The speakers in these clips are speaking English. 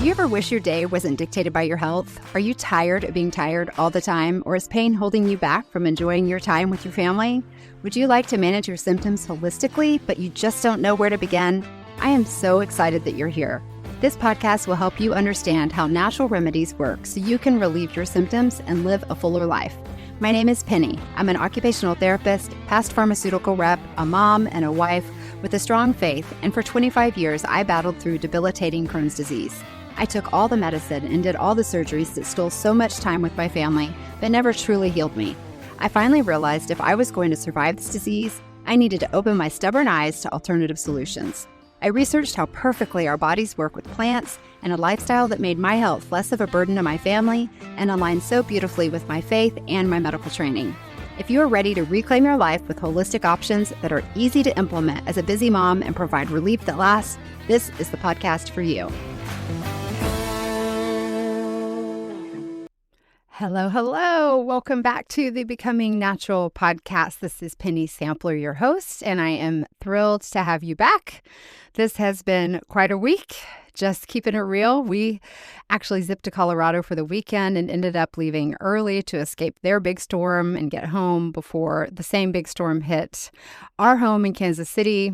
you ever wish your day wasn't dictated by your health? Are you tired of being tired all the time, or is pain holding you back from enjoying your time with your family? Would you like to manage your symptoms holistically, but you just don't know where to begin? I am so excited that you're here. This podcast will help you understand how natural remedies work so you can relieve your symptoms and live a fuller life. My name is Penny. I'm an occupational therapist, past pharmaceutical rep, a mom, and a wife with a strong faith, and for 25 years, I battled through debilitating Crohn's disease. I took all the medicine and did all the surgeries that stole so much time with my family, but never truly healed me. I finally realized if I was going to survive this disease, I needed to open my stubborn eyes to alternative solutions. I researched how perfectly our bodies work with plants and a lifestyle that made my health less of a burden to my family and aligned so beautifully with my faith and my medical training. If you are ready to reclaim your life with holistic options that are easy to implement as a busy mom and provide relief that lasts, this is the podcast for you. Hello. Welcome back to the Becoming Natural podcast. This is Penny Sampler, your host, and I am thrilled to have you back. This has been quite a week. Just keeping it real. We actually zipped to Colorado for the weekend and ended up leaving early to escape their big storm and get home before the same big storm hit our home in Kansas City.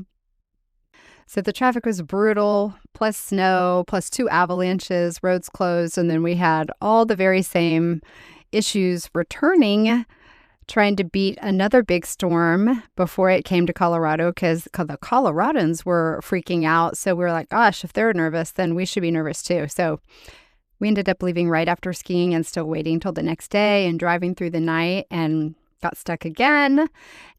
So the traffic was brutal, plus snow, plus 2 avalanches, roads closed, and then we had all the very same issues returning, trying to beat another big storm before it came to Colorado because the Coloradans were freaking out. So we were like, gosh, if they're nervous, then we should be nervous too. So we ended up leaving right after skiing and still waiting till the next day and driving through the night and got stuck again.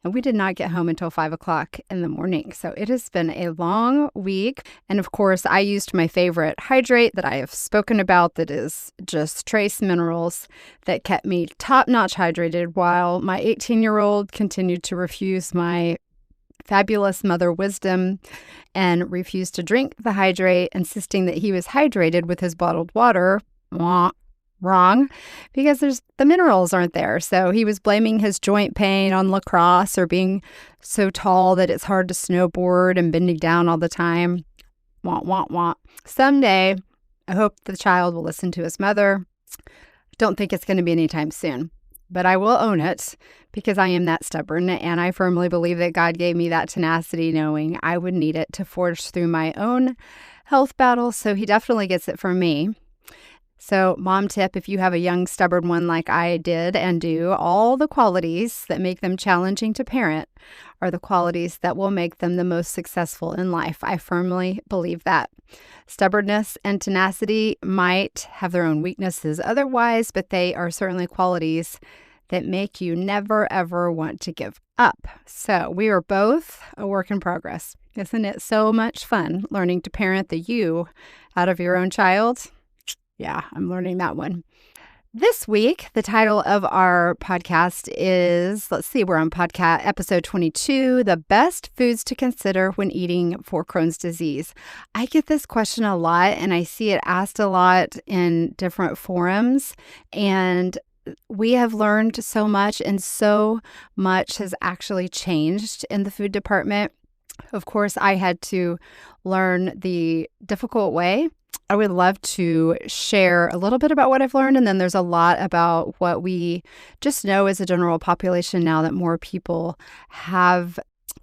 And we did not get home until 5 o'clock in the morning. So it has been a long week. And of course, I used my favorite hydrate that I have spoken about that is just trace minerals that kept me top-notch hydrated while my 18-year-old continued to refuse my fabulous mother wisdom and refused to drink the hydrate, insisting that he was hydrated with his bottled water. Wrong, because the minerals aren't there. So he was blaming his joint pain on lacrosse or being so tall that it's hard to snowboard and bending down all the time. Someday, I hope the child will listen to his mother. Don't think it's going to be anytime soon, but I will own it because I am that stubborn, and I firmly believe that God gave me that tenacity knowing I would need it to forge through my own health battle. So he definitely gets it from me. So mom tip, if you have a young stubborn one like I did and do, all the qualities that make them challenging to parent are the qualities that will make them the most successful in life. I firmly believe that. Stubbornness and tenacity might have their own weaknesses otherwise, but they are certainly qualities that make you never, ever want to give up. So we are both a work in progress. Isn't it so much fun learning to parent the you out of your own child? Yeah, I'm learning that one. This week, the title of our podcast is, we're on podcast episode 22, The Best Foods to Consider When Eating for Crohn's Disease. I get this question a lot, and I see it asked a lot in different forums, and we have learned so much, and so much has actually changed in the food department. Of course, I had to learn the difficult way. I would love to share a little bit about what I've learned, and then there's a lot about what we just know as a general population now that more people have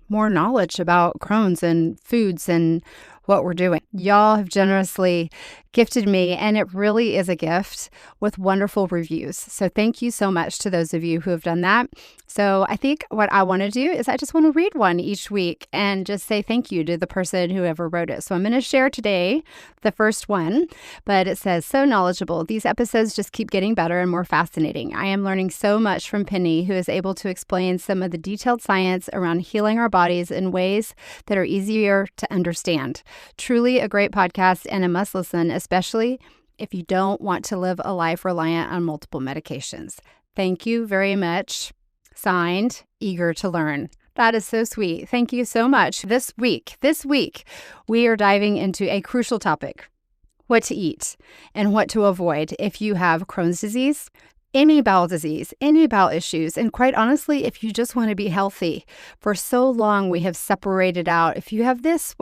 more knowledge about Crohn's and foods and what we're doing. Y'all have generously gifted me, and it really is a gift, with wonderful reviews. So thank you so much to those of you who have done that. So I think what I want to do is I just want to read one each week and just say thank you to the person who ever wrote it. So I'm going to share today the first one, but it says, so knowledgeable. These episodes just keep getting better and more fascinating. I am learning so much from Penny, who is able to explain some of the detailed science around healing our bodies in ways that are easier to understand. Truly a great podcast and a must listen, especially if you don't want to live a life reliant on multiple medications. Thank you very much. Signed, Eager to Learn. That is so sweet. Thank you so much. This week, we are diving into a crucial topic: what to eat and what to avoid if you have Crohn's disease, any bowel disease, any bowel issues, and quite honestly, if you just want to be healthy. For so long, we have separated out, if you have this,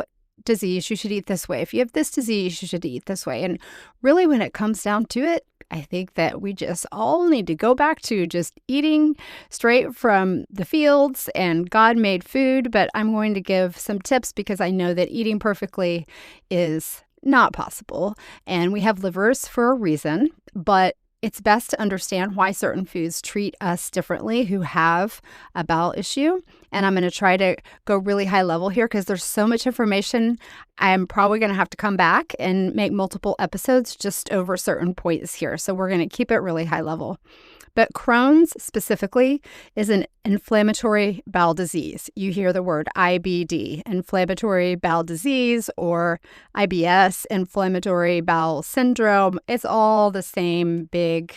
disease, you should eat this way. If you have this disease, you should eat this way. And really, when it comes down to it, I think that we just all need to go back to just eating straight from the fields and God-made food. But I'm going to give some tips because I know that eating perfectly is not possible. And we have livers for a reason, but it's best to understand why certain foods treat us differently who have a bowel issue. And I'm going to try to go really high level here because there's so much information. I'm probably going to have to come back and make multiple episodes just over certain points here. So we're going to keep it really high level. But Crohn's specifically is an inflammatory bowel disease. You hear the word IBD, inflammatory bowel disease, or IBS, inflammatory bowel syndrome. It's all the same big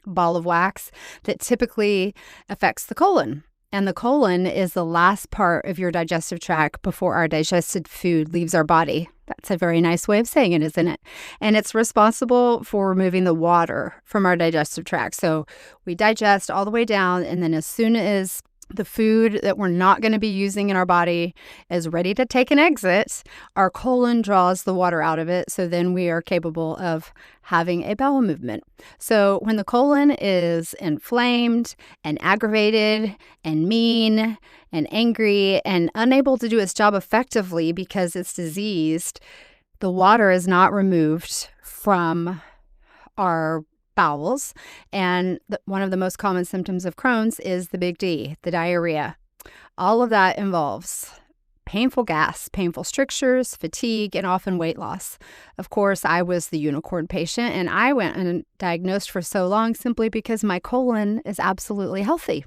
ball of wax that typically affects the colon. And the colon is the last part of your digestive tract before our digested food leaves our body. That's a very nice way of saying it, isn't it? And it's responsible for removing the water from our digestive tract. So we digest all the way down, and then as soon as the food that we're not going to be using in our body is ready to take an exit, our colon draws the water out of it. So then we are capable of having a bowel movement. So when the colon is inflamed and aggravated and mean and angry and unable to do its job effectively because it's diseased, the water is not removed from our bowels. And one of the most common symptoms of Crohn's is the big D, the diarrhea. All of that involves painful gas, painful strictures, fatigue, and often weight loss. Of course, I was the unicorn patient, and I went undiagnosed for so long simply because my colon is absolutely healthy.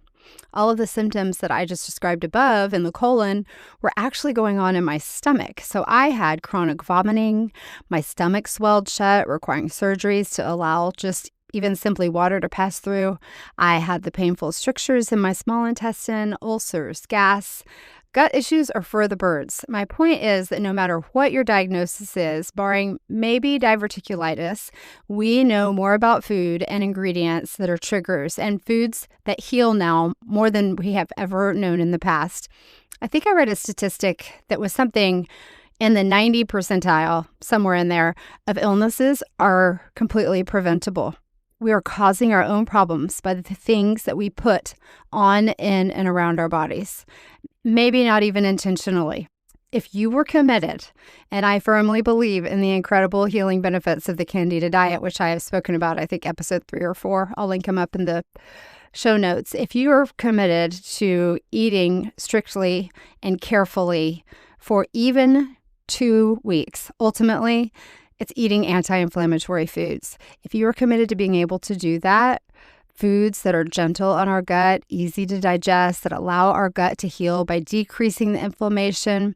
All of the symptoms that I just described above in the colon were actually going on in my stomach. So I had chronic vomiting, my stomach swelled shut, requiring surgeries to allow just even simply water to pass through. I had the painful strictures in my small intestine, ulcers, gas. Gut issues are for the birds. My point is that no matter what your diagnosis is, barring maybe diverticulitis, we know more about food and ingredients that are triggers and foods that heal now more than we have ever known in the past. I think I read a statistic that was something in the 90 percentile, somewhere in there, of illnesses are completely preventable. We are causing our own problems by the things that we put on, in, and around our bodies. Maybe not even intentionally. If you were committed, and I firmly believe in the incredible healing benefits of the Candida diet, which I have spoken about, I think episode 3 or 4, I'll link them up in the show notes. If you are committed to eating strictly and carefully for even 2 weeks, ultimately, it's eating anti-inflammatory foods. If you are committed to being able to do that, foods that are gentle on our gut, easy to digest, that allow our gut to heal by decreasing the inflammation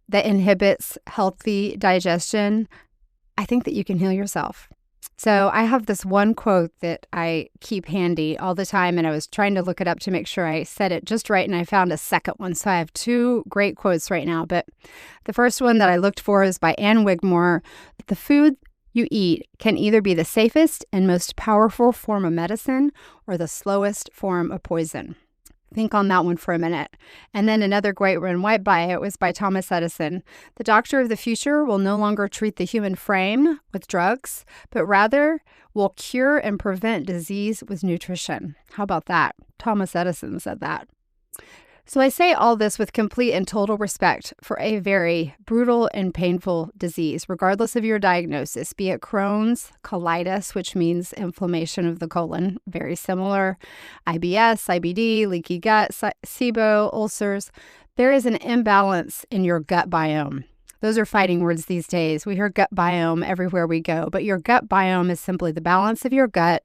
that inhibits healthy digestion, I think that you can heal yourself. So I have this one quote that I keep handy all the time, and I was trying to look it up to make sure I said it just right, and I found a second one. So I have 2 great quotes right now, but the first one that I looked for is by Ann Wigmore. The food you eat can either be the safest and most powerful form of medicine or the slowest form of poison. Think on that one for a minute. And then another great one right by it was by Thomas Edison. The doctor of the future will no longer treat the human frame with drugs, but rather will cure and prevent disease with nutrition. How about that? Thomas Edison said that. So I say all this with complete and total respect for a very brutal and painful disease, regardless of your diagnosis, be it Crohn's, colitis, which means inflammation of the colon, very similar, IBS, IBD, leaky gut, SIBO, ulcers. There is an imbalance in your gut biome. Those are fighting words these days. We hear gut biome everywhere we go, but your gut biome is simply the balance of your gut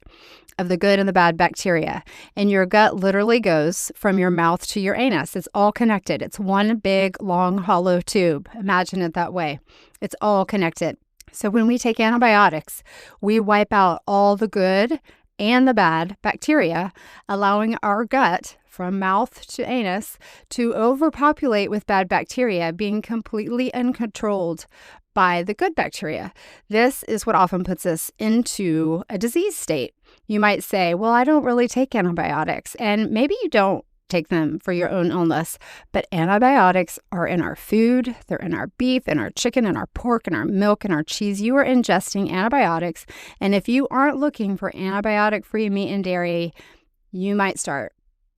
of the good and the bad bacteria. And your gut literally goes from your mouth to your anus. It's all connected. It's one big, long, hollow tube. Imagine it that way. It's all connected. So when we take antibiotics, we wipe out all the good and the bad bacteria, allowing our gut from mouth to anus to overpopulate with bad bacteria, being completely uncontrolled by the good bacteria. This is what often puts us into a disease state. You might say, well, I don't really take antibiotics. And maybe you don't take them for your own illness. But antibiotics are in our food. They're in our beef, in our chicken, in our pork, in our milk, in our cheese. You are ingesting antibiotics. And if you aren't looking for antibiotic-free meat and dairy, you might start.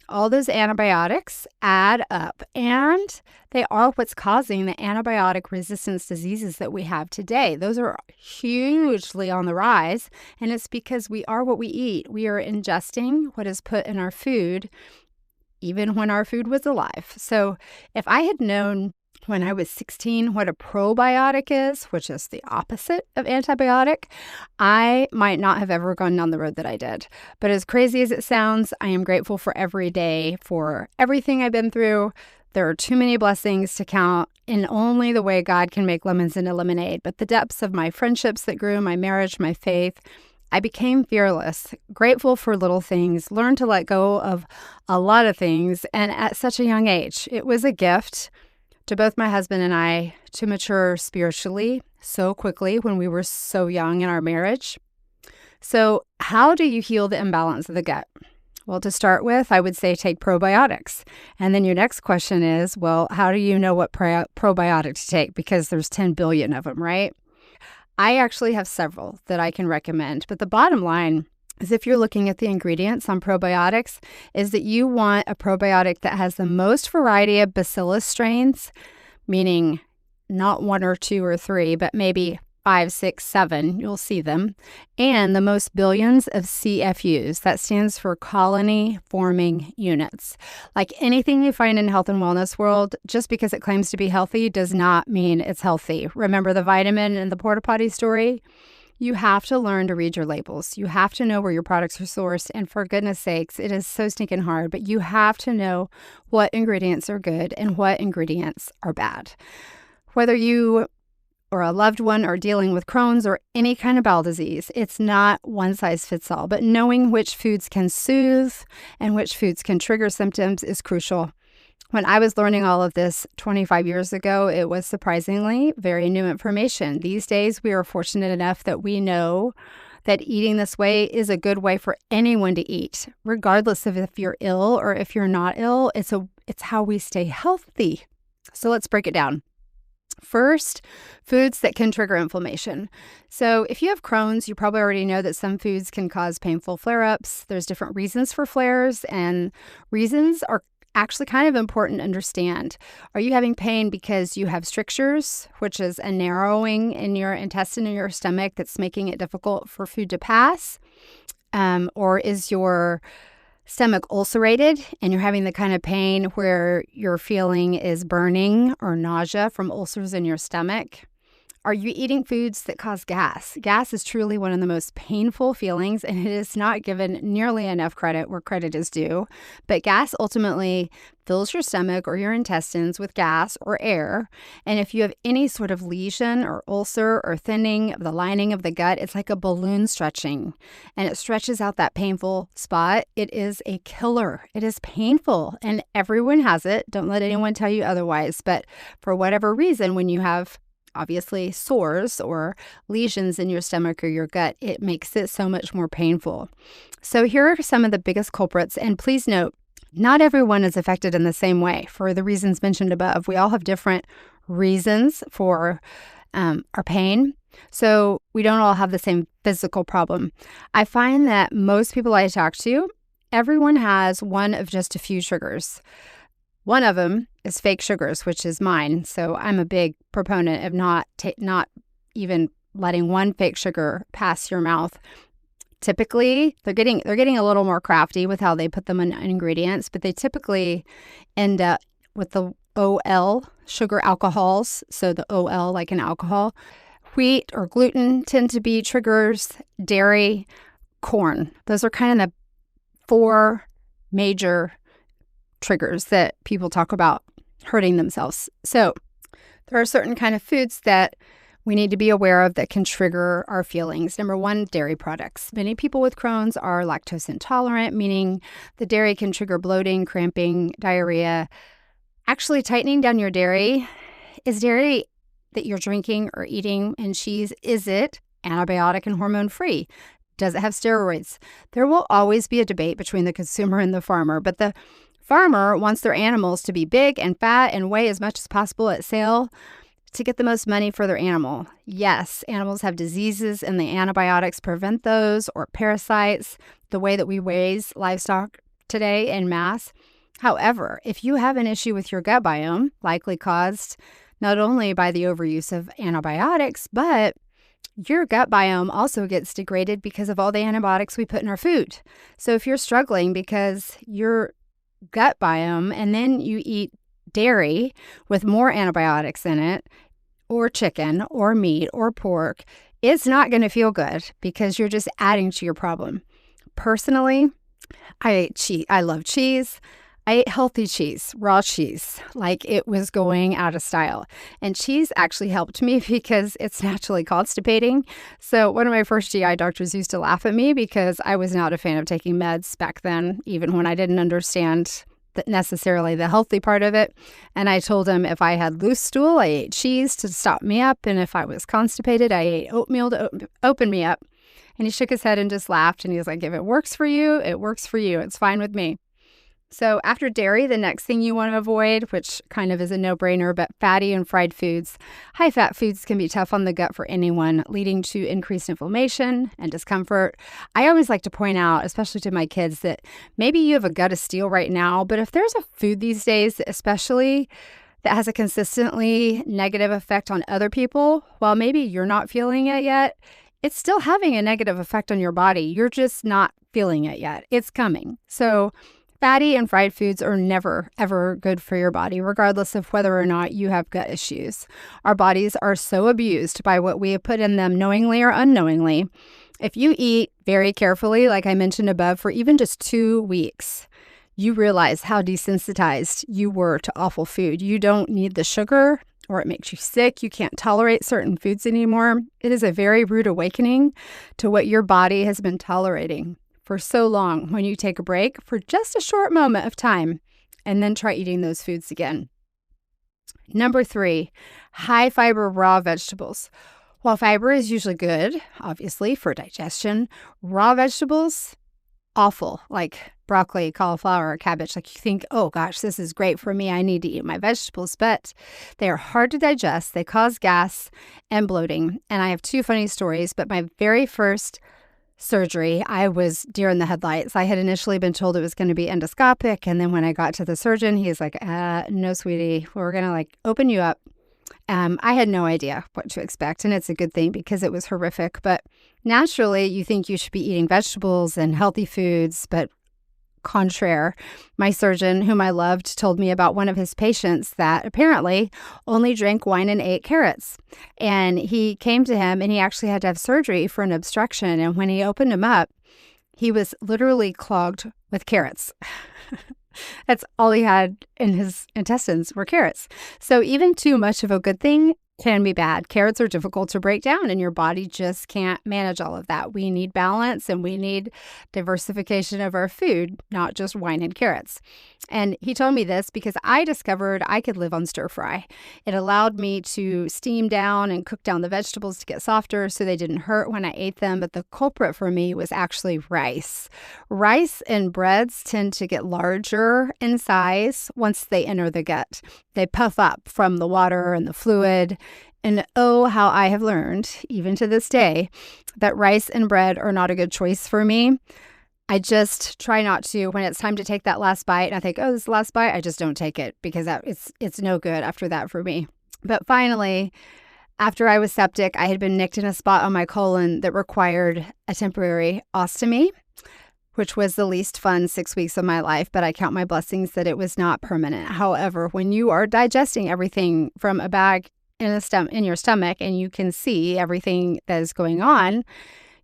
All those antibiotics add up, and they are what's causing the antibiotic resistance diseases that we have today. Those are hugely on the rise, and it's because we are what we eat. We are ingesting what is put in our food, even when our food was alive. So if I had known when I was 16 what a probiotic is, which is the opposite of antibiotic, I might not have ever gone down the road that I did. But as crazy as it sounds, I am grateful for every day, for everything I've been through. There are too many blessings to count in only the way God can make lemons into lemonade. But the depths of my friendships that grew, my marriage, my faith, I became fearless, grateful for little things, learned to let go of a lot of things. And at such a young age, it was a gift to both my husband and I to mature spiritually so quickly when we were so young in our marriage. So how do you heal the imbalance of the gut? Well, to start with, I would say take probiotics. And then your next question is, well, how do you know what probiotic to take? Because there's 10 billion of them, right? I actually have several that I can recommend. But the bottom line is, if you're looking at the ingredients on probiotics, is that you want a probiotic that has the most variety of bacillus strains, meaning not 1 or 2 or 3, but maybe 5, 6, 7, you'll see them, and the most billions of CFUs. That stands for colony forming units. Like anything you find in health and wellness world, just because it claims to be healthy does not mean it's healthy. Remember the vitamin and the porta potty story? You have to learn to read your labels. You have to know where your products are sourced. And for goodness sakes, it is so stinking hard, but you have to know what ingredients are good and what ingredients are bad. Whether you or a loved one are dealing with Crohn's or any kind of bowel disease, it's not one size fits all. But knowing which foods can soothe and which foods can trigger symptoms is crucial. When I was learning all of this 25 years ago, it was surprisingly very new information. These days, we are fortunate enough that we know that eating this way is a good way for anyone to eat, regardless of if you're ill or if you're not ill. It's how we stay healthy. So let's break it down. First, foods that can trigger inflammation. So if you have Crohn's, you probably already know that some foods can cause painful flare-ups. There's different reasons for flares, and reasons are actually kind of important to understand. Are you having pain because you have strictures, which is a narrowing in your intestine and your stomach that's making it difficult for food to pass? Or is your stomach ulcerated and you're having the kind of pain where your feeling is burning or nausea from ulcers in your stomach? Are you eating foods that cause gas? Gas is truly one of the most painful feelings, and it is not given nearly enough credit where credit is due. But gas ultimately fills your stomach or your intestines with gas or air. And if you have any sort of lesion or ulcer or thinning of the lining of the gut, it's like a balloon stretching, and it stretches out that painful spot. It is a killer. It is painful, and everyone has it. Don't let anyone tell you otherwise. But for whatever reason, when you have obviously sores or lesions in your stomach or your gut, it makes it so much more painful. So here are some of the biggest culprits. And please note, not everyone is affected in the same way for the reasons mentioned above. We all have different reasons for our pain. So we don't all have the same physical problem. I find that most people I talk to, everyone has one of just a few triggers. One of them is fake sugars, which is mine. So I'm a big proponent of not even letting one fake sugar pass your mouth. Typically, they're getting a little more crafty with how they put them in ingredients, but they typically end up with the OL, sugar alcohols. So the OL, like an alcohol. Wheat or gluten tend to be triggers. Dairy, corn. Those are kind of the 4 major triggers that people talk about hurting themselves. So there are certain kind of foods that we need to be aware of that can trigger our feelings. Number 1, dairy products. Many people with Crohn's are lactose intolerant, meaning the dairy can trigger bloating, cramping, diarrhea. Actually, tightening down your dairy. Is dairy that you're drinking or eating and cheese, is it antibiotic and hormone free? Does it have steroids? There will always be a debate between the consumer and the farmer, but the Farmer wants their animals to be big and fat and weigh as much as possible at sale to get the most money for their animal. Yes, animals have diseases and the antibiotics prevent those, or parasites, the way that we raise livestock today en masse. However, if you have an issue with your gut biome, likely caused not only by the overuse of antibiotics, but your gut biome also gets degraded because of all the antibiotics we put in our food. So if you're struggling because your gut biome, and then you eat dairy with more antibiotics in it, or chicken, or meat, or pork, it's not going to feel good because you're just adding to your problem. Personally, I ate cheese. I love cheese. I ate healthy cheese, raw cheese, like it was going out of style. And cheese actually helped me because it's naturally constipating. So one of my first GI doctors used to laugh at me because I was not a fan of taking meds back then, even when I didn't understand necessarily the healthy part of it. And I told him if I had loose stool, I ate cheese to stop me up. And if I was constipated, I ate oatmeal to open me up. And he shook his head and just laughed. And he was like, if it works for you, it works for you. It's fine with me. So after dairy, the next thing you want to avoid, which kind of is a no-brainer, but fatty and fried foods. High-fat foods can be tough on the gut for anyone, leading to increased inflammation and discomfort. I always like to point out, especially to my kids, that maybe you have a gut of steel right now, but if there's a food these days, especially that has a consistently negative effect on other people, while maybe you're not feeling it yet, it's still having a negative effect on your body. You're just not feeling it yet. It's coming. So fatty and fried foods are never, ever good for your body, regardless of whether or not you have gut issues. Our bodies are so abused by what we have put in them, knowingly or unknowingly. If you eat very carefully, like I mentioned above, for even just 2 weeks, you realize how desensitized you were to awful food. You don't need the sugar, or it makes you sick. You can't tolerate certain foods anymore. It is a very rude awakening to what your body has been tolerating for so long when you take a break for just a short moment of time and then try eating those foods again. Number 3, high fiber raw vegetables. While fiber is usually good, obviously, for digestion, raw vegetables, awful, like broccoli, cauliflower, or cabbage. Like you think, oh gosh, this is great for me. I need to eat my vegetables, but they are hard to digest. They cause gas and bloating. And I have 2 funny stories, but my very first surgery, I was deer in the headlights. I had initially been told it was going to be endoscopic. And then when I got to the surgeon, he's like, no, sweetie, we're going to open you up. I had no idea what to expect. And it's a good thing because it was horrific. But naturally, you think you should be eating vegetables and healthy foods. But contraire, my surgeon, whom I loved, told me about one of his patients that apparently only drank wine and ate carrots. And he came to him and he actually had to have surgery for an obstruction. And when he opened him up, he was literally clogged with carrots. That's all he had in his intestines were carrots. So even too much of a good thing can be bad. Carrots are difficult to break down and your body just can't manage all of that. We need balance and we need diversification of our food, not just wine and carrots. And he told me this because I discovered I could live on stir fry. It allowed me to steam down and cook down the vegetables to get softer so they didn't hurt when I ate them. But the culprit for me was actually rice. Rice and breads tend to get larger in size once they enter the gut. They puff up from the water and the fluid. And oh, how I have learned, even to this day, that rice and bread are not a good choice for me. I just try not to, when it's time to take that last bite, and I think, oh, this is the last bite, I just don't take it because it's no good after that for me. But finally, after I was septic, I had been nicked in a spot on my colon that required a temporary ostomy, which was the least fun 6 weeks of my life, but I count my blessings that it was not permanent. However, when you are digesting everything from a bag in your stomach and you can see everything that is going on,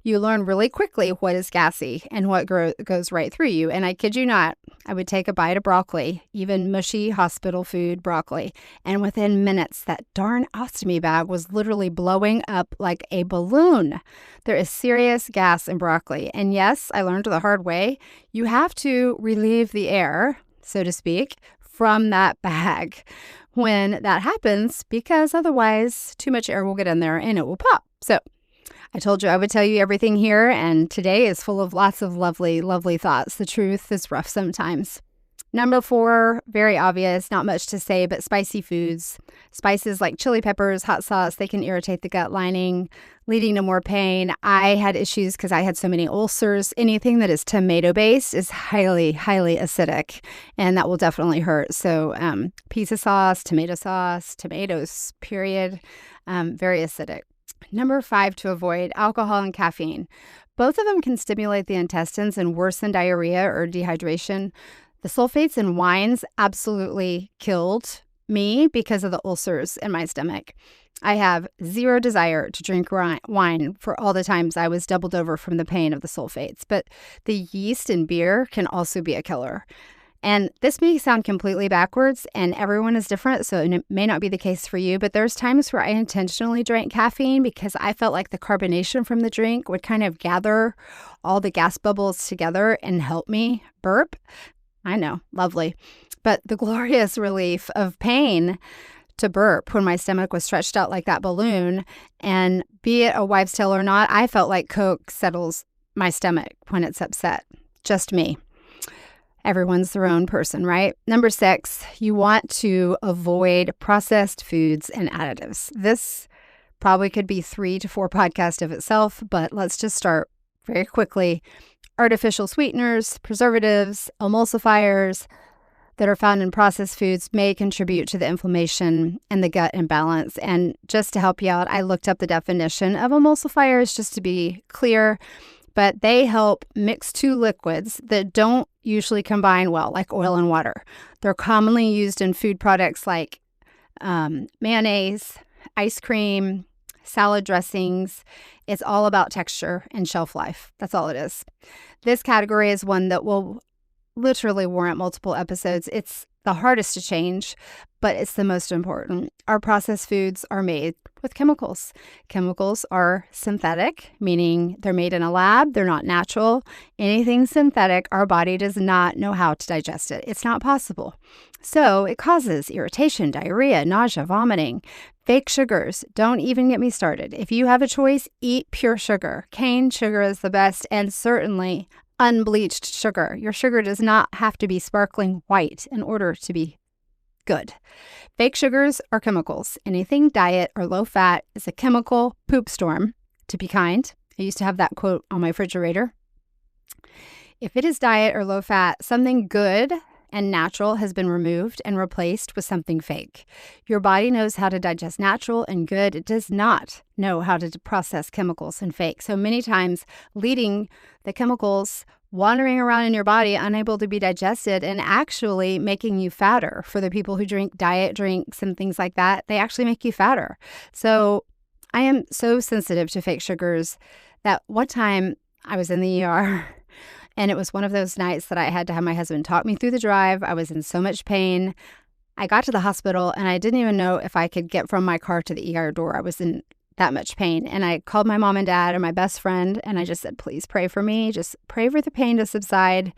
you learn really quickly what is gassy and what goes right through you. And I kid you not, I would take a bite of broccoli, even mushy hospital food broccoli, and within minutes, that darn ostomy bag was literally blowing up like a balloon. There is serious gas in broccoli. And yes, I learned the hard way, you have to relieve the air, so to speak, from that bag when that happens, because otherwise too much air will get in there and it will pop. So I told you I would tell you everything here, and today is full of lots of lovely, lovely thoughts. The truth is rough sometimes. Number 4, very obvious, not much to say, but spicy foods. Spices like chili peppers, hot sauce, they can irritate the gut lining, leading to more pain. I had issues because I had so many ulcers. Anything that is tomato-based is highly, highly acidic, and that will definitely hurt. So pizza sauce, tomatoes, period, very acidic. Number 5 to avoid, alcohol and caffeine. Both of them can stimulate the intestines and worsen diarrhea or dehydration. The sulfates in wines absolutely killed me because of the ulcers in my stomach. I have zero desire to drink wine for all the times I was doubled over from the pain of the sulfates. But the yeast in beer can also be a killer. And this may sound completely backwards, and everyone is different, so it may not be the case for you, but there's times where I intentionally drank caffeine because I felt like the carbonation from the drink would kind of gather all the gas bubbles together and help me burp. I know, lovely. But the glorious relief of pain to burp when my stomach was stretched out like that balloon, and be it a wives' tale or not, I felt like Coke settles my stomach when it's upset. Just me. Everyone's their own person, right? Number 6, you want to avoid processed foods and additives. This probably could be 3 to 4 podcasts of itself, but let's just start very quickly. Artificial sweeteners, preservatives, emulsifiers that are found in processed foods may contribute to the inflammation and the gut imbalance. And just to help you out, I looked up the definition of emulsifiers just to be clear, but they help mix 2 liquids that don't usually combine well, like oil and water. They're commonly used in food products like mayonnaise, ice cream, salad dressings. It's all about texture and shelf life. That's all it is. This category is one that will literally warrant multiple episodes. It's the hardest to change, but it's the most important. Our processed foods are made with chemicals. Chemicals are synthetic, meaning they're made in a lab. They're not natural. Anything synthetic, our body does not know how to digest it. It's not possible. So it causes irritation, diarrhea, nausea, vomiting. Fake sugars, don't even get me started. If you have a choice, eat pure sugar. Cane sugar is the best, and certainly unbleached sugar. Your sugar does not have to be sparkling white in order to be good. Fake sugars are chemicals. Anything diet or low fat is a chemical poop storm, to be kind. I used to have that quote on my refrigerator. If it is diet or low fat, something good and natural has been removed and replaced with something fake. Your body knows how to digest natural and good. It does not know how to process chemicals and fake. So many times leading the chemicals wandering around in your body, unable to be digested, and actually making you fatter. For the people who drink diet drinks and things like that, they actually make you fatter. So I am so sensitive to fake sugars that one time I was in the ER, and it was one of those nights that I had to have my husband talk me through the drive. I was in so much pain. I got to the hospital, and I didn't even know if I could get from my car to the ER door. I was in that much pain. And I called my mom and dad and my best friend, and I just said, please pray for me. Just pray for the pain to subside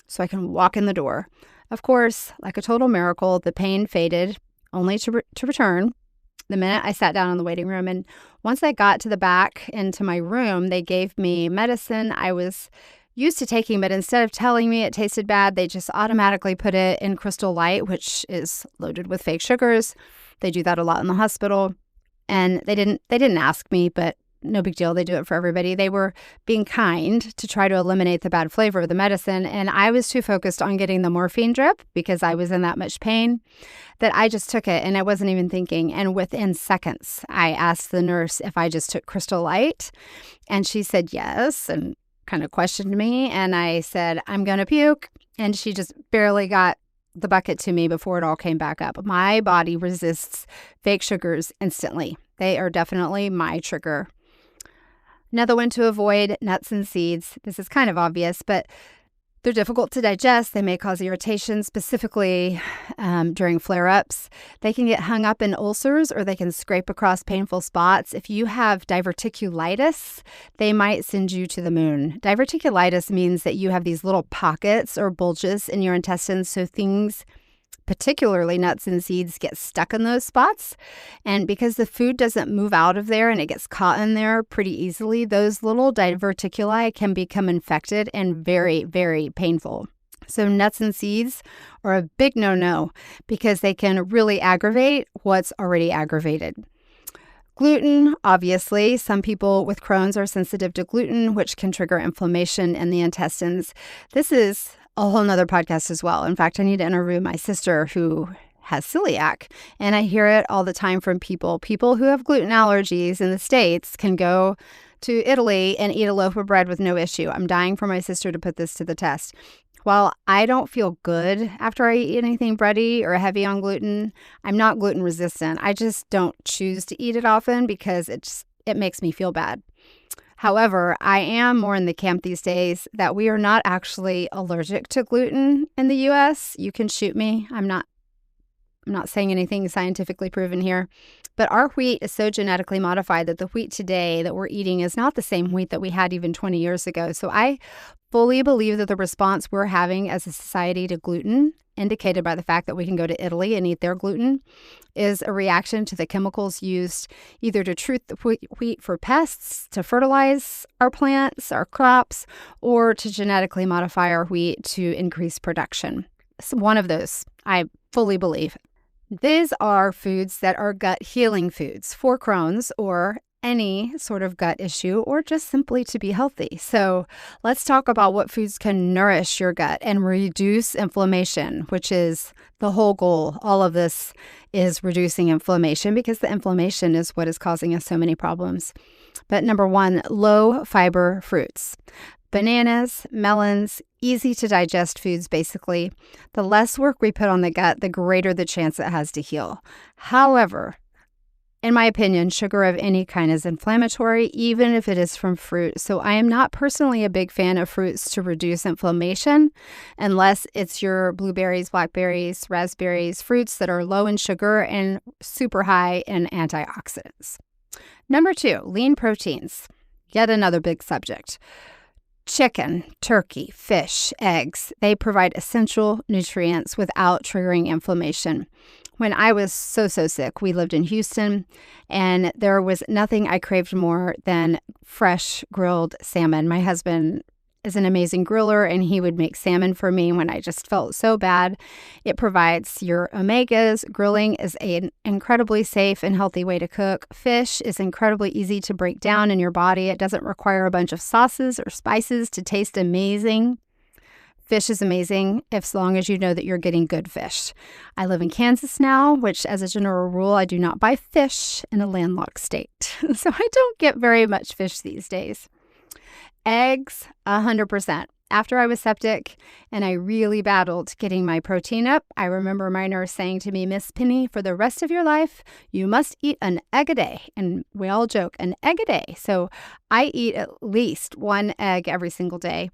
so I can walk in the door. Of course, like a total miracle, the pain faded, only to return the minute I sat down in the waiting room. And once I got to the back into my room, they gave me medicine I was used to taking, but instead of telling me it tasted bad, they just automatically put it in Crystal Light, which is loaded with fake sugars. They do that a lot in the hospital. And they didn't ask me, but no big deal. They do it for everybody. They were being kind to try to eliminate the bad flavor of the medicine. And I was too focused on getting the morphine drip because I was in that much pain that I just took it, and I wasn't even thinking. And within seconds, I asked the nurse if I just took Crystal Light, and she said yes, and kind of questioned me. And I said, I'm going to puke. And she just barely got the bucket to me before it all came back up. My body resists fake sugars instantly. They are definitely my trigger. Another one to avoid, nuts and seeds. This is kind of obvious, but they're difficult to digest. They may cause irritation, specifically during flare-ups. They can get hung up in ulcers, or they can scrape across painful spots. If you have diverticulitis, they might send you to the moon. Diverticulitis means that you have these little pockets or bulges in your intestines, so things, particularly nuts and seeds, get stuck in those spots. And because the food doesn't move out of there and it gets caught in there pretty easily, those little diverticuli can become infected and very, very painful. So nuts and seeds are a big no-no because they can really aggravate what's already aggravated. Gluten, obviously, some people with Crohn's are sensitive to gluten, which can trigger inflammation in the intestines. This is a whole nother podcast as well. In fact, I need to interview my sister who has celiac, and I hear it all the time from people. People who have gluten allergies in the States can go to Italy and eat a loaf of bread with no issue. I'm dying for my sister to put this to the test. While I don't feel good after I eat anything bready or heavy on gluten, I'm not gluten resistant. I just don't choose to eat it often because it makes me feel bad. However, I am more in the camp these days that we are not actually allergic to gluten in the US. You can shoot me. I'm not saying anything scientifically proven here, but our wheat is so genetically modified that the wheat today that we're eating is not the same wheat that we had even 20 years ago. So I fully believe that the response we're having as a society to gluten, indicated by the fact that we can go to Italy and eat their gluten, is a reaction to the chemicals used either to treat the wheat for pests, to fertilize our plants, our crops, or to genetically modify our wheat to increase production. So one of those, I fully believe. These are foods that are gut healing foods for Crohn's or any sort of gut issue or just simply to be healthy. So let's talk about what foods can nourish your gut and reduce inflammation, which is the whole goal. All of this is reducing inflammation because the inflammation is what is causing us so many problems. But number one, low fiber fruits. Bananas, melons, easy to digest foods, basically. The less work we put on the gut, the greater the chance it has to heal. However, in my opinion, sugar of any kind is inflammatory, even if it is from fruit. So I am not personally a big fan of fruits to reduce inflammation, unless it's your blueberries, blackberries, raspberries, fruits that are low in sugar and super high in antioxidants. Number two, lean proteins. Yet another big subject. Chicken, turkey, fish, eggs, they provide essential nutrients without triggering inflammation. When I was so sick, we lived in Houston, and there was nothing I craved more than fresh grilled salmon. My husband is an amazing griller, and he would make salmon for me when I just felt so bad. It provides your omegas. Grilling is an incredibly safe and healthy way to cook. Fish is incredibly easy to break down in your body. It doesn't require a bunch of sauces or spices to taste amazing. Fish is amazing as long as you know that you're getting good fish. I live in Kansas now, which as a general rule, I do not buy fish in a landlocked state. So I don't get very much fish these days. Eggs, 100%. After I was septic and I really battled getting my protein up, I remember my nurse saying to me, "Miss Penny, for the rest of your life, you must eat an egg a day." And we all joke, an egg a day. So I eat at least one egg every single day.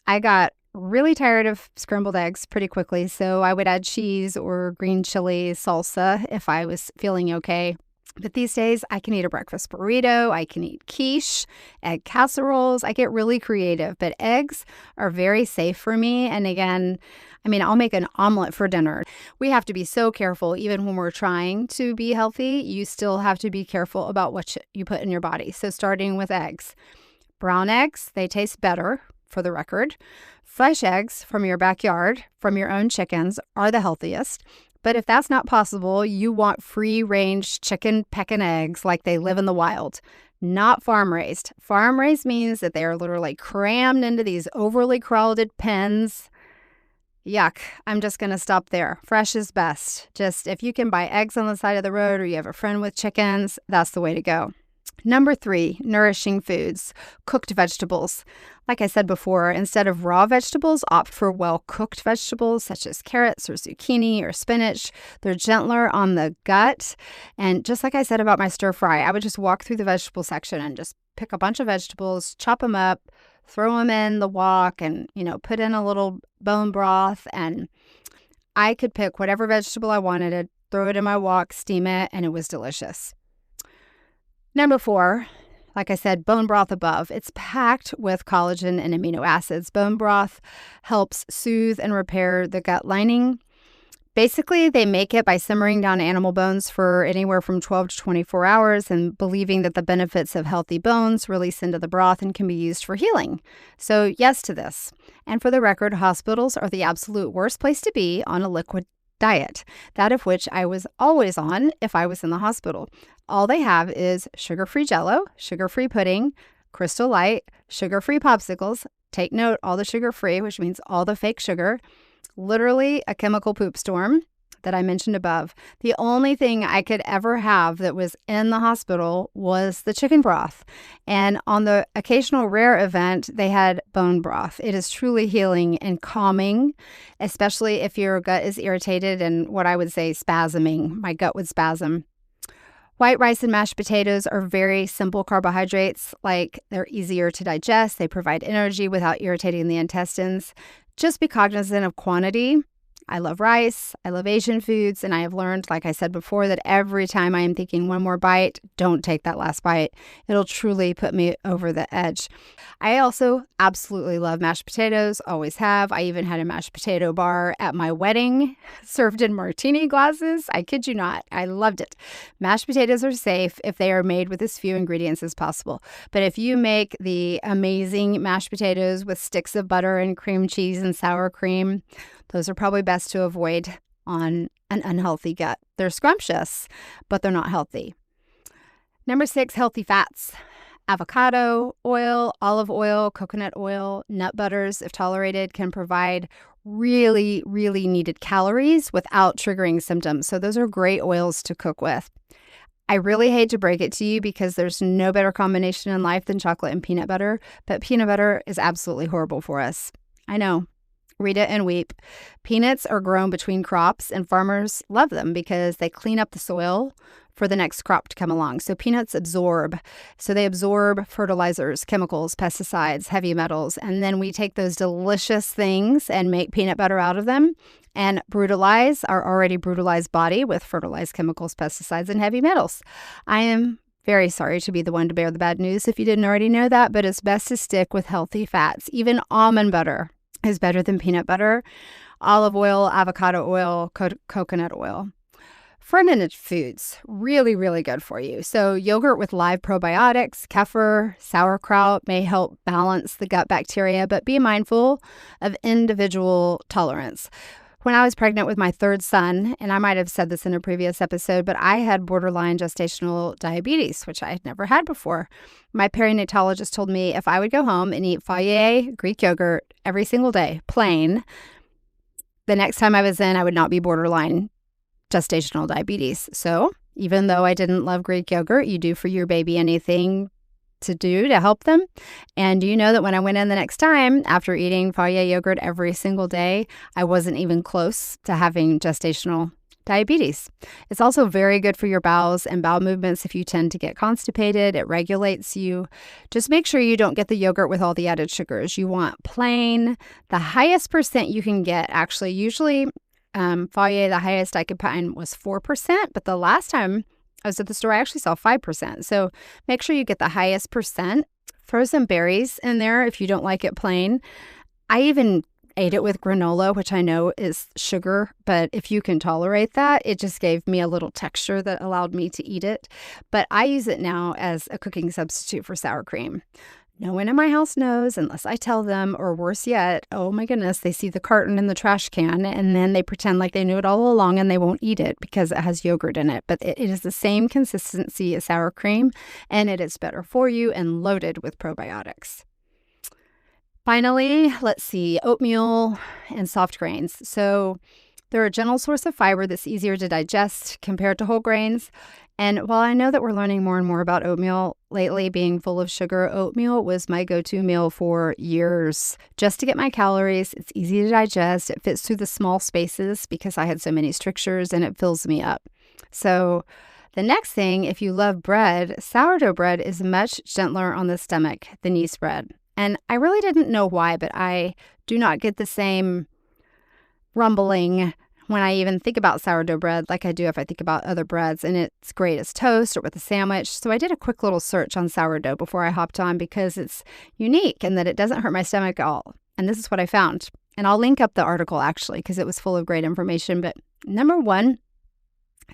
I got really tired of scrambled eggs pretty quickly, so I would add cheese or green chili salsa if I was feeling okay. But these days, I can eat a breakfast burrito, I can eat quiche, egg casseroles. I get really creative, but eggs are very safe for me. And again, I'll make an omelet for dinner. We have to be so careful, even when we're trying to be healthy, you still have to be careful about what you put in your body. So starting with eggs. Brown eggs, they taste better, for the record. Fresh eggs from your backyard, from your own chickens, are the healthiest. But if that's not possible, you want free-range chicken pecking eggs like they live in the wild, not farm-raised. Farm-raised means that they are literally crammed into these overly crowded pens. Yuck. I'm just going to stop there. Fresh is best. Just if you can buy eggs on the side of the road or you have a friend with chickens, that's the way to go. Number 3, nourishing foods, cooked vegetables. Like I said before, instead of raw vegetables, opt for well-cooked vegetables such as carrots or zucchini or spinach. They're gentler on the gut. And just like I said about my stir fry, I would just walk through the vegetable section and just pick a bunch of vegetables, chop them up, throw them in the wok and, put in a little bone broth. And I could pick whatever vegetable I wanted, throw it in my wok, steam it, and it was delicious. Number 4, like I said, bone broth above. It's packed with collagen and amino acids. Bone broth helps soothe and repair the gut lining. Basically, they make it by simmering down animal bones for anywhere from 12 to 24 hours and believing that the benefits of healthy bones release into the broth and can be used for healing. So, yes to this. And for the record, hospitals are the absolute worst place to be on a liquid diet, that of which I was always on if I was in the hospital. All they have is sugar-free Jell-O, sugar-free pudding, Crystal Light, sugar-free popsicles. Take note, all the sugar-free, which means all the fake sugar. Literally a chemical poop storm that I mentioned above. The only thing I could ever have that was in the hospital was the chicken broth. And on the occasional rare event, they had bone broth. It is truly healing and calming, especially if your gut is irritated and what I would say spasming. My gut would spasm. White rice and mashed potatoes are very simple carbohydrates. Like, they're easier to digest. They provide energy without irritating the intestines. Just be cognizant of quantity. I love rice, I love Asian foods, and I have learned, like I said before, that every time I am thinking one more bite, don't take that last bite. It'll truly put me over the edge. I also absolutely love mashed potatoes, always have. I even had a mashed potato bar at my wedding, served in martini glasses. I kid you not, I loved it. Mashed potatoes are safe if they are made with as few ingredients as possible. But if you make the amazing mashed potatoes with sticks of butter and cream cheese and sour cream, those are probably best to avoid on an unhealthy gut. They're scrumptious, but they're not healthy. Number 6, healthy fats. Avocado oil, olive oil, coconut oil, nut butters, if tolerated, can provide really, really needed calories without triggering symptoms. So those are great oils to cook with. I really hate to break it to you because there's no better combination in life than chocolate and peanut butter, but peanut butter is absolutely horrible for us. I know. Read it and weep. Peanuts are grown between crops, and farmers love them because they clean up the soil for the next crop to come along. So peanuts absorb. So they absorb fertilizers, chemicals, pesticides, heavy metals, and then we take those delicious things and make peanut butter out of them and brutalize our already brutalized body with fertilized chemicals, pesticides, and heavy metals. I am very sorry to be the one to bear the bad news if you didn't already know that, but it's best to stick with healthy fats. Even almond butter is better than peanut butter, olive oil, avocado oil, coconut oil. Fermented foods, really, really good for you. So yogurt with live probiotics, kefir, sauerkraut may help balance the gut bacteria, but be mindful of individual tolerance. When I was pregnant with my third son, and I might have said this in a previous episode, but I had borderline gestational diabetes, which I had never had before. My perinatologist told me if I would go home and eat Fage Greek yogurt every single day, plain, the next time I was in, I would not be borderline gestational diabetes. So even though I didn't love Greek yogurt, you do for your baby anything to do to help them. And do you know that when I went in the next time after eating Fage yogurt every single day, I wasn't even close to having gestational diabetes. It's also very good for your bowels and bowel movements if you tend to get constipated. It regulates you. Just make sure you don't get the yogurt with all the added sugars. You want plain. The highest percent you can get, actually, usually Fage, the highest I could find was 4%, but the last time I was at the store, I actually saw 5%. So make sure you get the highest percent. Throw some berries in there if you don't like it plain. I even ate it with granola, which I know is sugar, but if you can tolerate that, it just gave me a little texture that allowed me to eat it. But I use it now as a cooking substitute for sour cream. No one in my house knows unless I tell them, or worse yet, oh my goodness, they see the carton in the trash can and then they pretend like they knew it all along and they won't eat it because it has yogurt in it. But it is the same consistency as sour cream, and it is better for you and loaded with probiotics. Finally, let's see, oatmeal and soft grains. So they're a gentle source of fiber that's easier to digest compared to whole grains. And while I know that we're learning more and more about oatmeal lately being full of sugar, oatmeal was my go-to meal for years just to get my calories. It's easy to digest. It fits through the small spaces because I had so many strictures, and it fills me up. So the next thing, if you love bread, sourdough bread is much gentler on the stomach than yeast bread. And I really didn't know why, but I do not get the same rumbling when I even think about sourdough bread like I do if I think about other breads, and it's great as toast or with a sandwich. So I did a quick little search on sourdough before I hopped on because it's unique and that it doesn't hurt my stomach at all. And this is what I found. And I'll link up the article actually because it was full of great information. But Number one,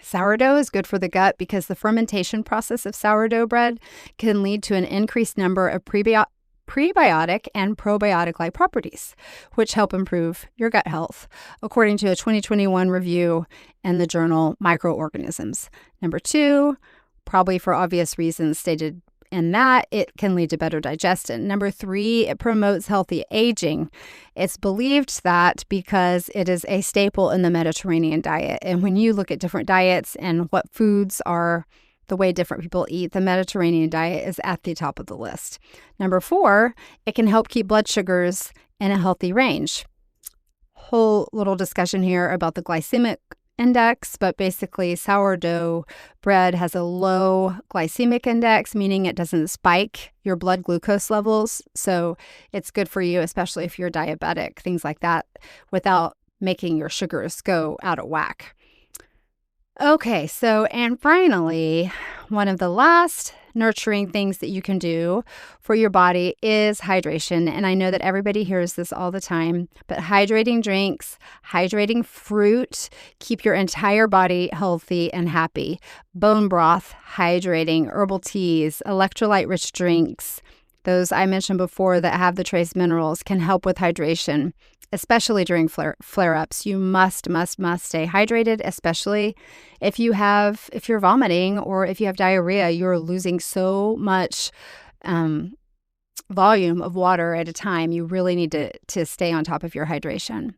sourdough is good for the gut because the fermentation process of sourdough bread can lead to an increased number of prebiotic and probiotic-like properties, which help improve your gut health, according to a 2021 review in the journal Microorganisms. Number two, probably for obvious reasons stated in that, it can lead to better digestion. Number three, it promotes healthy aging. It's believed that because it is a staple in the Mediterranean diet. And when you look at different diets and what foods are the way different people eat, the Mediterranean diet is at the top of the list. Number four, it can help keep blood sugars in a healthy range. Whole little discussion here about the glycemic index, but basically sourdough bread has a low glycemic index, meaning it doesn't spike your blood glucose levels. So it's good for you, especially if you're diabetic, things like that, without making your sugars go out of whack. Okay, so, and finally, one of the last nurturing things that you can do for your body is hydration. And I know that everybody hears this all the time, but hydrating drinks, hydrating fruit, keep your entire body healthy and happy. Bone broth, hydrating, herbal teas, electrolyte-rich drinks, those I mentioned before that have the trace minerals can help with hydration, especially during flare-ups. You must stay hydrated, especially if you're vomiting or if you have diarrhea. You're losing so much volume of water at a time. You really need to stay on top of your hydration.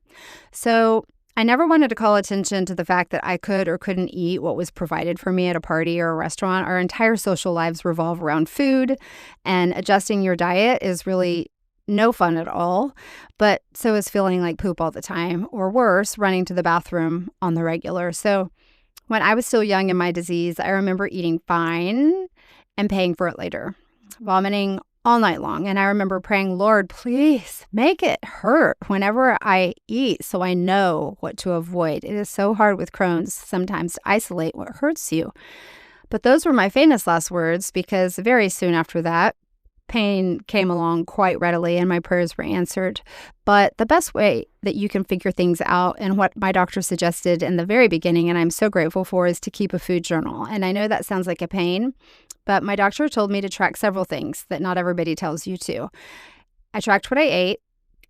So I never wanted to call attention to the fact that I could or couldn't eat what was provided for me at a party or a restaurant. Our entire social lives revolve around food, and adjusting your diet is really no fun at all, but so is feeling like poop all the time, or worse, running to the bathroom on the regular. So when I was still young in my disease, I remember eating fine and paying for it later, vomiting all night long. And I remember praying, Lord, please make it hurt whenever I eat so I know what to avoid. It is so hard with Crohn's sometimes to isolate what hurts you. But those were my famous last words, because very soon after that, pain came along quite readily and my prayers were answered. But the best way that you can figure things out, and what my doctor suggested in the very beginning, and I'm so grateful for, is to keep a food journal. And I know that sounds like a pain, but my doctor told me to track several things that not everybody tells you to. I tracked what I ate,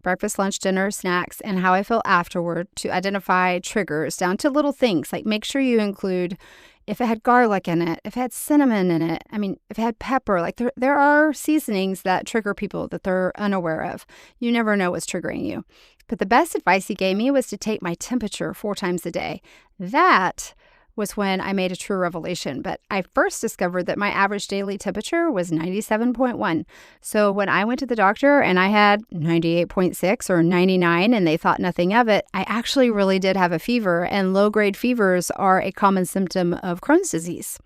breakfast, lunch, dinner, snacks, and how I felt afterward, to identify triggers down to little things like make sure you include if it had garlic in it, if it had cinnamon in it, if it had pepper. Like there are seasonings that trigger people that they're unaware of. You never know what's triggering you. But the best advice he gave me was to take my temperature 4 times a day. That was when I made a true revelation. But I first discovered that my average daily temperature was 97.1. So when I went to the doctor and I had 98.6 or 99 and they thought nothing of it, I actually really did have a fever, and low-grade fevers are a common symptom of Crohn's disease.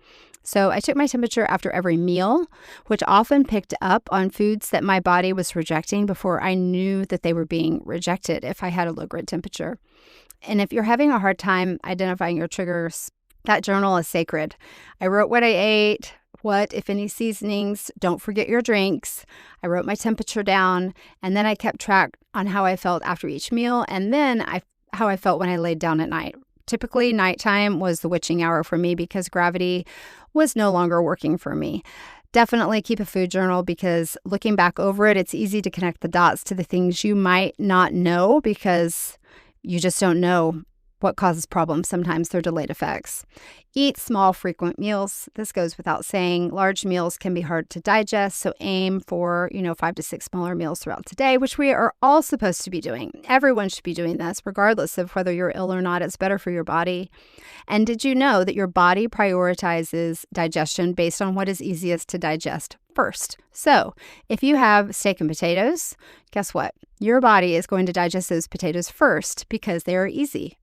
So I took my temperature after every meal, which often picked up on foods that my body was rejecting before I knew that they were being rejected if I had a low-grade temperature. And if you're having a hard time identifying your triggers, that journal is sacred. I wrote what I ate, what, if any, seasonings. Don't forget your drinks. I wrote my temperature down, and then I kept track on how I felt after each meal, and then how I felt when I laid down at night. Typically, nighttime was the witching hour for me because gravity was no longer working for me. Definitely keep a food journal, because looking back over it, it's easy to connect the dots to the things you might not know because you just don't know what causes problems. Sometimes they're delayed effects. Eat small, frequent meals. This goes without saying. Large meals can be hard to digest, so aim for, 5 to 6 smaller meals throughout the day, which we are all supposed to be doing. Everyone should be doing this, regardless of whether you're ill or not. It's better for your body. And did you know that your body prioritizes digestion based on what is easiest to digest first? So if you have steak and potatoes, guess what? Your body is going to digest those potatoes first because they are easy.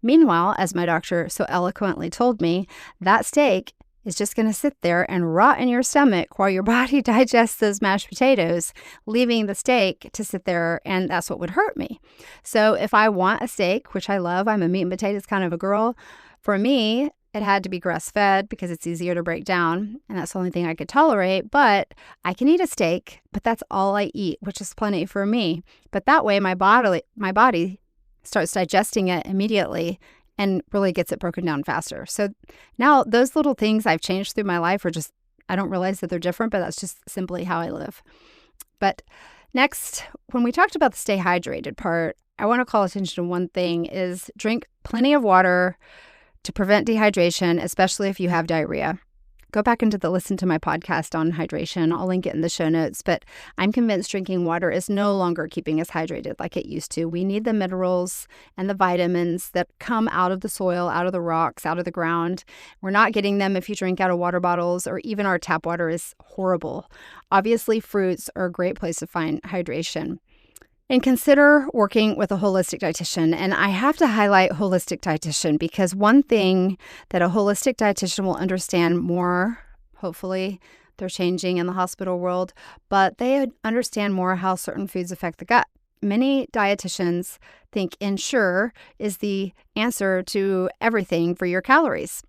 Meanwhile, as my doctor so eloquently told me, that steak is just going to sit there and rot in your stomach while your body digests those mashed potatoes, leaving the steak to sit there, and that's what would hurt me. So if I want a steak, which I love, I'm a meat and potatoes kind of a girl, for me, it had to be grass-fed because it's easier to break down, and that's the only thing I could tolerate. But I can eat a steak, but that's all I eat, which is plenty for me. But that way, my body starts digesting it immediately, and really gets it broken down faster. So now those little things I've changed through my life are just, I don't realize that they're different, but that's just simply how I live. But next, when we talked about the stay hydrated part, I want to call attention to one thing is drink plenty of water to prevent dehydration, especially if you have diarrhea. Go back into listen to my podcast on hydration. I'll link it in the show notes, but I'm convinced drinking water is no longer keeping us hydrated like it used to. We need the minerals and the vitamins that come out of the soil, out of the rocks, out of the ground. We're not getting them if you drink out of water bottles, or even our tap water is horrible. Obviously, fruits are a great place to find hydration. And consider working with a holistic dietitian. And I have to highlight holistic dietitian because one thing that a holistic dietitian will understand more, hopefully they're changing in the hospital world, but they understand more how certain foods affect the gut. Many dietitians think Ensure is the answer to everything for your calories.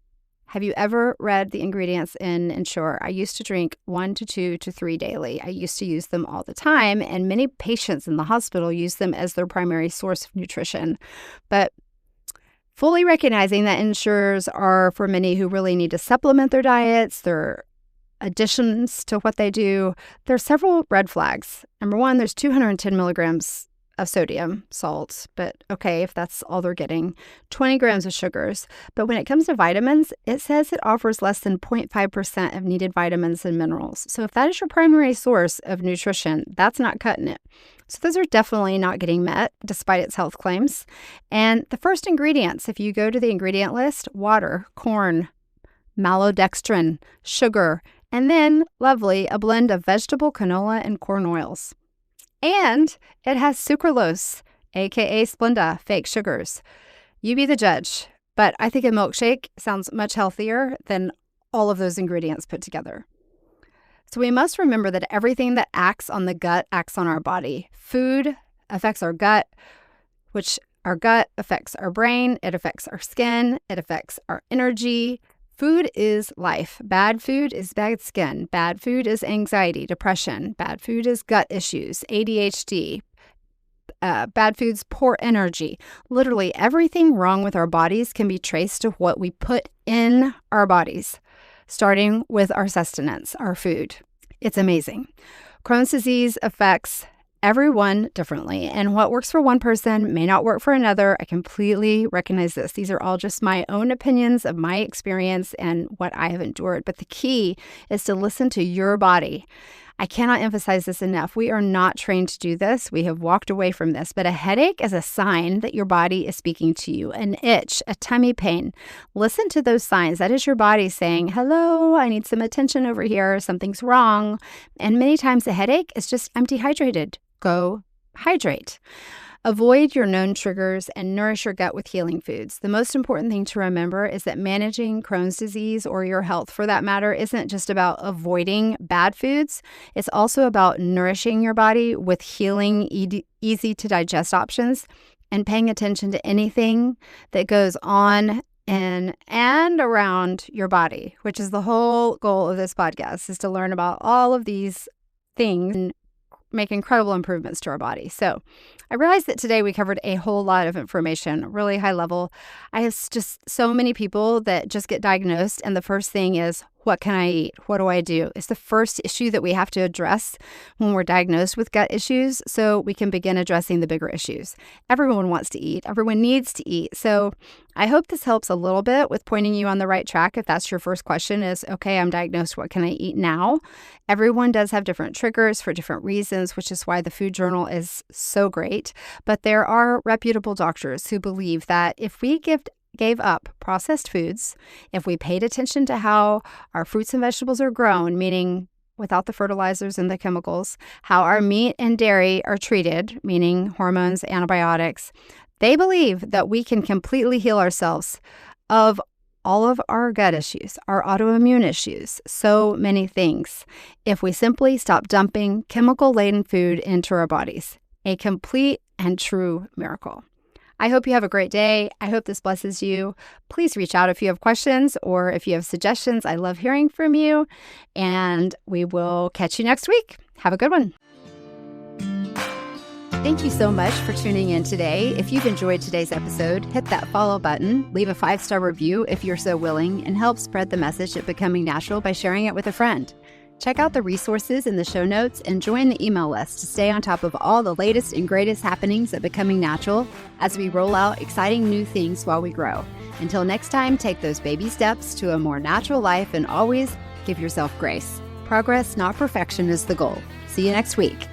Have you ever read the ingredients in Ensure? I used to drink 1 to 2 to 3 daily. I used to use them all the time, and many patients in the hospital use them as their primary source of nutrition. But fully recognizing that Ensures are for many who really need to supplement their diets, their additions to what they do, there are several red flags. Number one, there's 210 milligrams of sodium, salt, but okay, if that's all they're getting, 20 grams of sugars. But when it comes to vitamins, it says it offers less than 0.5% of needed vitamins and minerals. So if that is your primary source of nutrition, that's not cutting it. So those are definitely not getting met despite its health claims. And the first ingredients, if you go to the ingredient list, water, corn, maltodextrin, sugar, and then, lovely, a blend of vegetable, canola, and corn oils. And it has sucralose, aka Splenda, fake sugars. You be the judge, but I think a milkshake sounds much healthier than all of those ingredients put together. So we must remember that everything that acts on the gut acts on our body. Food affects our gut, which our gut affects our brain, it affects our skin, it affects our energy. Food is life. Bad food is bad skin. Bad food is anxiety, depression. Bad food is gut issues, ADHD. Bad food's poor energy. Literally everything wrong with our bodies can be traced to what we put in our bodies, starting with our sustenance, our food. It's amazing. Crohn's disease affects everyone differently, and what works for one person may not work for another. I completely recognize this. These are all just my own opinions of my experience and what I have endured. But the key is to listen to your body. I cannot emphasize this enough. We are not trained to do this. We have walked away from this. But a headache is a sign that your body is speaking to you. An itch, a tummy pain. Listen to those signs. That is your body saying, hello, I need some attention over here. Something's wrong. And many times a headache is just, I'm dehydrated. Go hydrate. Avoid your known triggers and nourish your gut with healing foods. The most important thing to remember is that managing Crohn's disease, or your health for that matter, isn't just about avoiding bad foods. It's also about nourishing your body with healing, easy to digest options and paying attention to anything that goes on in and around your body, which is the whole goal of this podcast, is to learn about all of these things and make incredible improvements to our body. So I realized that today we covered a whole lot of information, really high level. I have just so many people that just get diagnosed, and the first thing is, what can I eat? What do I do? It's the first issue that we have to address when we're diagnosed with gut issues, so we can begin addressing the bigger issues. Everyone wants to eat. Everyone needs to eat. So I hope this helps a little bit with pointing you on the right track. If that's your first question is, okay, I'm diagnosed. What can I eat now? Everyone does have different triggers for different reasons, which is why the food journal is so great. But there are reputable doctors who believe that if we gave up processed foods, if we paid attention to how our fruits and vegetables are grown, meaning without the fertilizers and the chemicals, how our meat and dairy are treated, meaning hormones, antibiotics, they believe that we can completely heal ourselves of all of our gut issues, our autoimmune issues, so many things, if we simply stop dumping chemical-laden food into our bodies. A complete and true miracle. I hope you have a great day. I hope this blesses you. Please reach out if you have questions or if you have suggestions. I love hearing from you, and we will catch you next week. Have a good one. Thank you so much for tuning in today. If you've enjoyed today's episode, hit that follow button, leave a 5-star review if you're so willing, and help spread the message of becoming natural by sharing it with a friend. Check out the resources in the show notes and join the email list to stay on top of all the latest and greatest happenings at Becoming Natural as we roll out exciting new things while we grow. Until next time, take those baby steps to a more natural life and always give yourself grace. Progress, not perfection, is the goal. See you next week.